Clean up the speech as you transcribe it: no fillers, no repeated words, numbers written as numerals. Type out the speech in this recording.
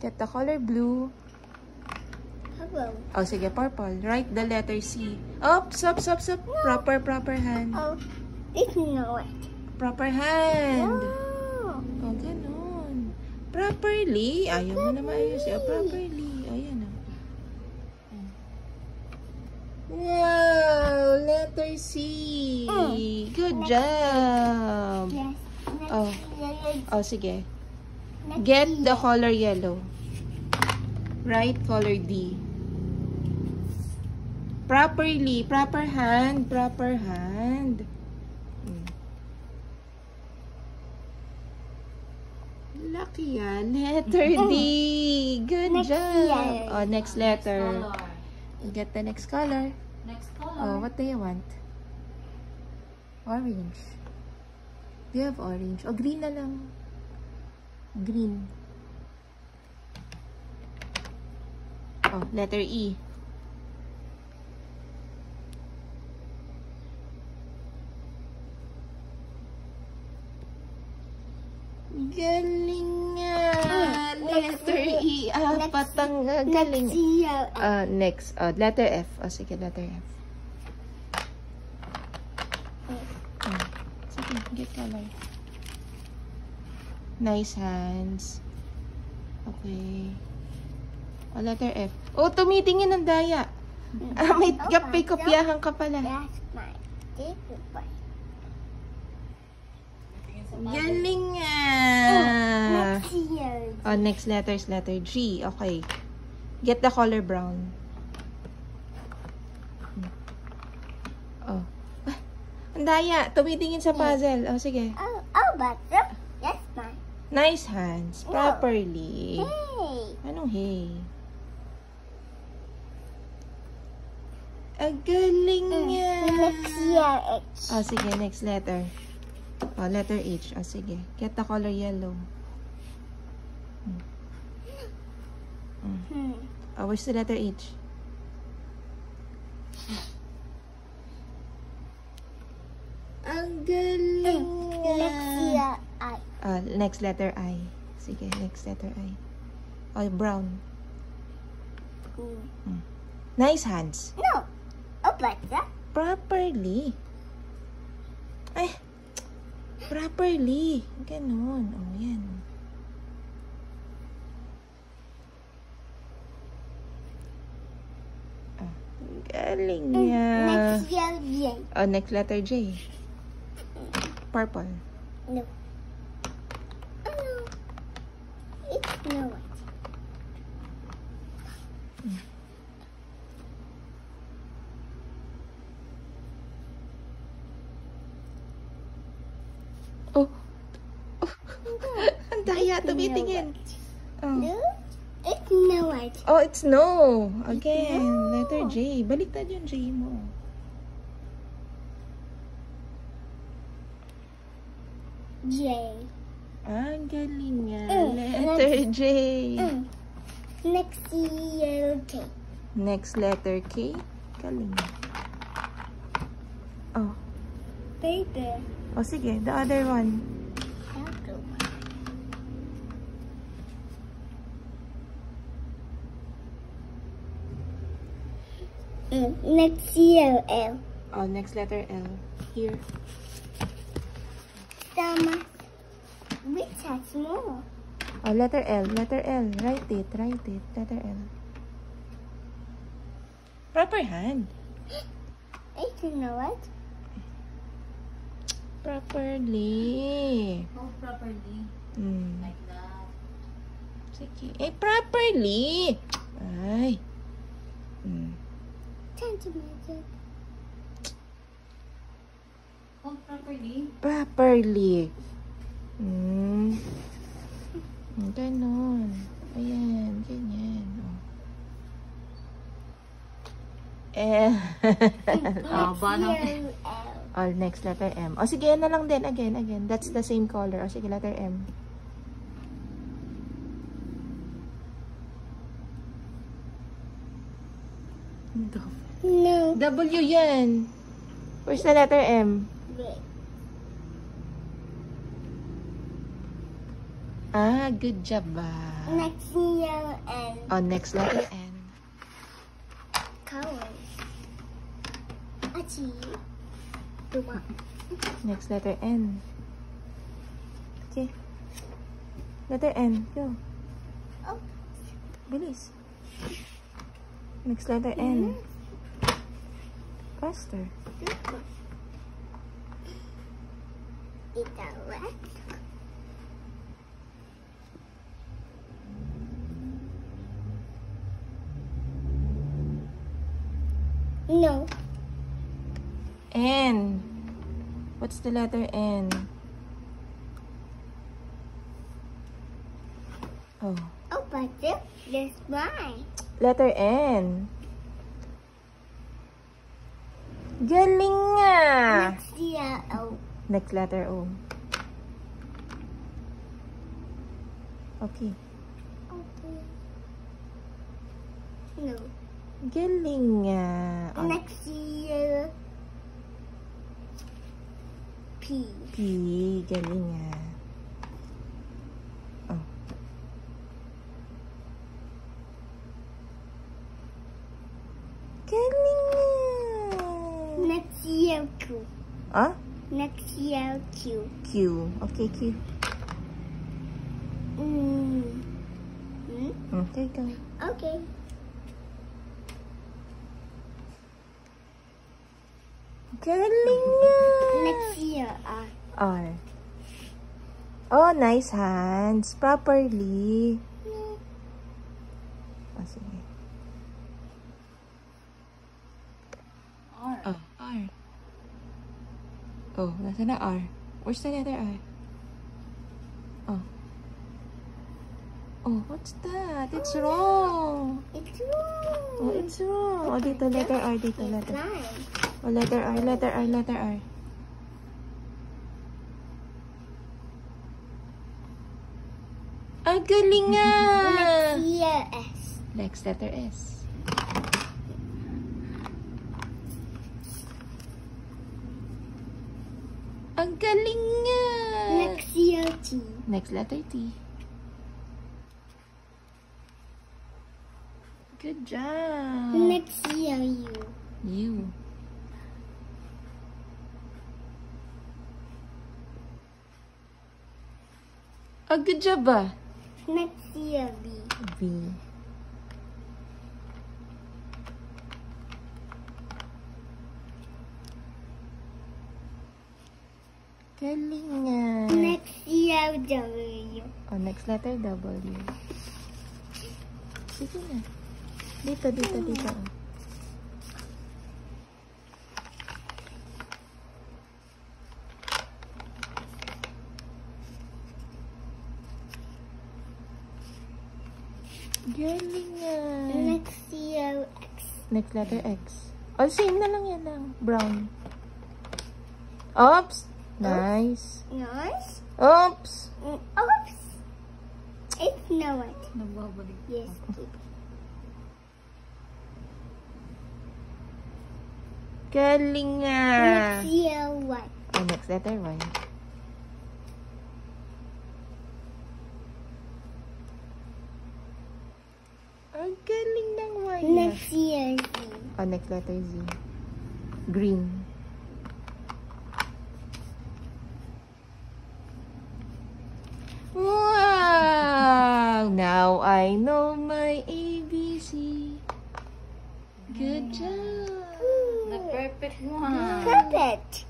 Get the color blue. Hello. Oh, sige, purple. Write the letter C. Oh, stop. No. Proper hand. Oh, it's not. Proper hand. Oh. Oh, ganun. Properly. Ayaw mo na maayos. Oh, properly. Ayan. Wow! Letter C. Good job. Yes. Oh, sige. Get the color yellow. Write color D. Properly. Proper hand. Lucky yan. Letter D. Good job. Oh, next letter. Get the next color. Oh, what do you want? Orange. Do you have orange? Oh, green na lang. Green. Oh, letter E. Galing nga. Letter E. Apat ang galing. Next. Letter F. Sige, letter F. Sige, get color. Nice hands. Okay. Letter F. Oh, tumitingin ng daya. May kopyahan ka pala. That's my favorite one. Galing nga. Next letter is letter G. Okay. Get the color brown. Oh. Ang daya. Tumitingin sa puzzle. Oh, sige. But that's mine. Nice hands. Properly. Hey. Anong hey? Ang galing nga. Next year, H. Oh, sige. Next letter. Oh, letter H. Oh, sige. Get the color yellow. Oh, where's the letter H? Ang galing nga. Next year, I. Next letter I. Sige, next letter I. Oh, brown. Nice hands. No. But that. Properly. Ay. Properly. Ganon. Oh, yan. Galing niya. Next year, J. Oh, next letter J. Purple. No. It's no white. Oh. Ang daya. Tumitingin. No. It's no white. Oh, it's no. Again. No. Letter J. Baliktad yung J mo. J. Ang galing nga. Letter J. Next year, K. Next letter K. Galing. Oh. Paper. Oh, sige. The other one. Next year, L. Oh, next letter L. Here. Thomas. Which has more? Oh, letter L. Letter L. Write it. Letter L. Proper hand. I don't know what. Properly. Oh, properly. Like that. Sige. Properly. Ay. Centimeter. Oh, properly. Properly. Ganon. Ayan. Ganyan. Oh, next letter M. Oh, sige, na lang din. Again. That's the same color. Oh, sige, letter M. No. W yan. Where's the letter M? Wait. Good job ba? Next year and Oh, next letter N. colors. Achi. Dua. Next letter N. Okay. Letter N. Go. Oh. Bilis. Next letter N. Faster. It's a red. No. N. What's the letter N? Oh. Oh, but this mine. Letter N. Galing nga! Next year, oh. Next letter O. Okay. Okay. No. Galing nga. Oh, Next year, P. P. Galing nga. Oh. Galing nga. Next year, Q. Ah? Next year, Q. Q. Okay, Q. Hmm? Okay, go. Okay. Galing nga. Next year, R. R. Oh, nice hands. Properly. Oh, sige. R. Oh, R. Oh, nasa na R? Where's the letter R? Oh. Oh, what's that? It's wrong. It's wrong. Oh, it's wrong. Oh, dito letter R, dito It's letter. nine. Oh, letter R, letter R, letter R. Ah, galing nga! Next year, S. Next letter S. Ang galing nga! Next year, T. Next letter T. Good job! Next year, U. U. Ah, good job ah! Next year, B. V. Galing nga! Next year, W. Oh, next letter W. Sige na. Dito, dito, dito. Oh. Galing nga. Next year, X. Next letter X. Oh, same na lang yan lang. Brown. Oops! Nice. Nice. Oops! Oops. It's no what? Nagbabalik. Yes. Galing nga. Next year, what? Oh, next letter Y. Ang galing ng Y. Next year, Z. Oh, next letter Z. Green. Wow! Now I know my ABC. Good job. The perfect one. Perfect.